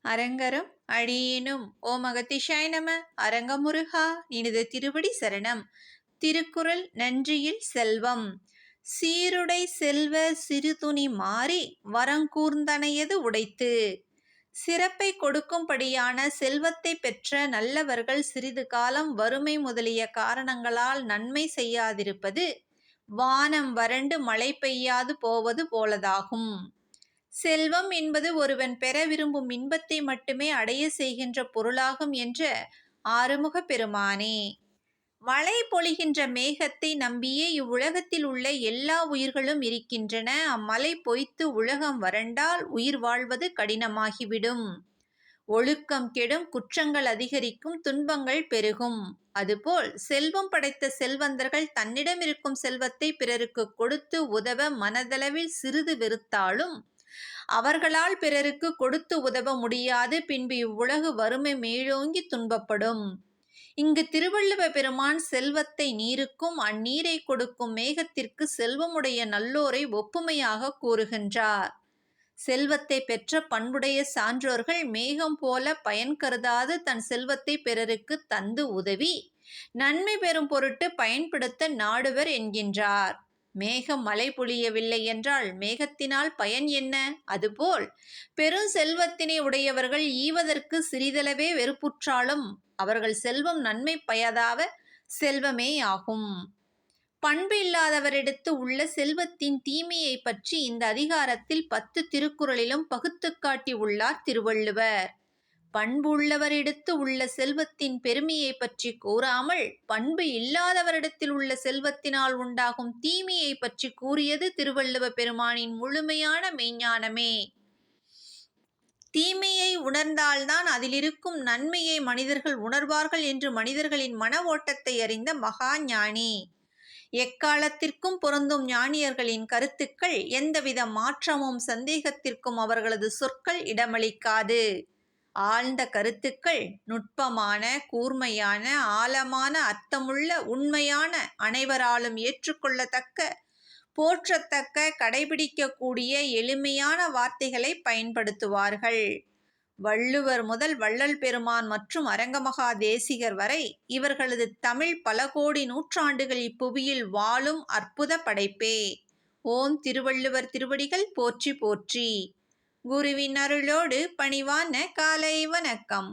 அரங்கரும் அழியினும் ஓம் அகத்திஷாய நம. அரங்கமுருகா நினது திருவடி சரணம். திருக்குறள் நன்றியில் செல்வம். சீருடை செல்வ சிறுதுணி மாறி வரங்கூர்ந்தனையது உடைத்து. சிறப்பை கொடுக்கும்படியான செல்வத்தை பெற்ற நல்லவர்கள் சிறிது காலம் வறுமை முதலிய காரணங்களால் நன்மை செய்யாதிருப்பது வானம் வறண்டு மழை பெய்யாது போவது போலதாகும். செல்வம் என்பது ஒருவன் பெற விரும்பும் இன்பத்தை மட்டுமே அடைய செய்கின்ற பொருளாகும் என்ற ஆறுமுகப் பெருமானே. மழை பொழிகின்ற மேகத்தை நம்பியே இவ்வுலகத்தில் உள்ள எல்லா உயிர்களும் இருக்கின்றன. அம்மழை பொய்த்து உலகம் வறண்டால் உயிர் வாழ்வது கடினமாகிவிடும். ஒழுக்கம் கெடும், குற்றங்கள் அதிகரிக்கும், துன்பங்கள் பெருகும். அதுபோல் செல்வம் படைத்த செல்வந்தர்கள் தன்னிடம் இருக்கும் செல்வத்தை பிறருக்கு கொடுத்து உதவ மனதளவில் சிறிது வெறுத்தாலும் அவர்களால் பிறருக்கு கொடுத்து உதவ முடியாது. பின்பு இவ்வுலகு வறுமை மேலோங்கி துன்பப்படும். இங்கு திருவள்ளுவ பெருமான் செல்வத்தை நீருக்கும் அந்நீரை கொடுக்கும் மேகத்திற்கு செல்வமுடைய நல்லோரை ஒப்புமையாக கூறுகின்றார். செல்வத்தை பெற்ற பண்புடைய சான்றோர்கள் மேகம் போல பயன் கருதாது தன் செல்வத்தை பிறருக்கு தந்து உதவி நன்மை பெறும் பொருட்டு பயன்படுத்த நாடுவர் என்கின்றார். மேகம் மழை பொழியவில்லை என்றால் மேகத்தினால் பயன் என்ன? அதுபோல் பெரும் செல்வத்தினை உடையவர்கள் ஈவதற்கு சிறிதளவே வெறுப்புற்றாலும் அவர்கள் செல்வம் நன்மை பயதாவ செல்வமே ஆகும். பண்பு இல்லாதவரிடத்து உள்ள செல்வத்தின் தீமையை பற்றி இந்த அதிகாரத்தில் 10 திருக்குறளிலும் பகுத்து காட்டி உள்ளார் திருவள்ளுவர். பண்பு உள்ளவரிடத்து உள்ள செல்வத்தின் பெருமையை பற்றி கூறாமல் பண்பு இல்லாதவரிடத்தில் உள்ள செல்வத்தினால் உண்டாகும் தீமையை பற்றி கூறியது திருவள்ளுவ பெருமானின் முழுமையான மெய்ஞானமே. தீமையை உணர்ந்தால்தான் அதிலிருக்கும் நன்மையை மனிதர்கள் உணர்வார்கள் என்று மனிதர்களின் மன ஓட்டத்தை அறிந்த மகா ஞானி. எக்காலத்திற்கும் பொருந்தும் ஞானியர்களின் கருத்துக்கள் எந்தவித மாற்றமும் சந்தேகத்திற்கும் அவர்களது சொற்கள் இடமளிக்காது. ஆழ்ந்த கருத்துக்கள், நுட்பமான, கூர்மையான, ஆழமான, அர்த்தமுள்ள, உண்மையான, அனைவராலும் ஏற்றுக்கொள்ளத்தக்க, போற்றத்தக்க, கடைபிடிக்கக்கூடிய எளிமையான வார்த்தைகளை பயன்படுத்துவார்கள். வள்ளுவர் முதல் வள்ளல் பெருமான் மற்றும் அரங்கமகா தேசிகர் வரை இவர்களது தமிழ் பல கோடி நூற்றாண்டுகள் இப்புவியில் வாழும் அற்புத படைப்பே. ஓம் திருவள்ளுவர் திருவடிகள் போற்றி போற்றி. குருவின் அருளோடு பணிவான காலை வணக்கம்.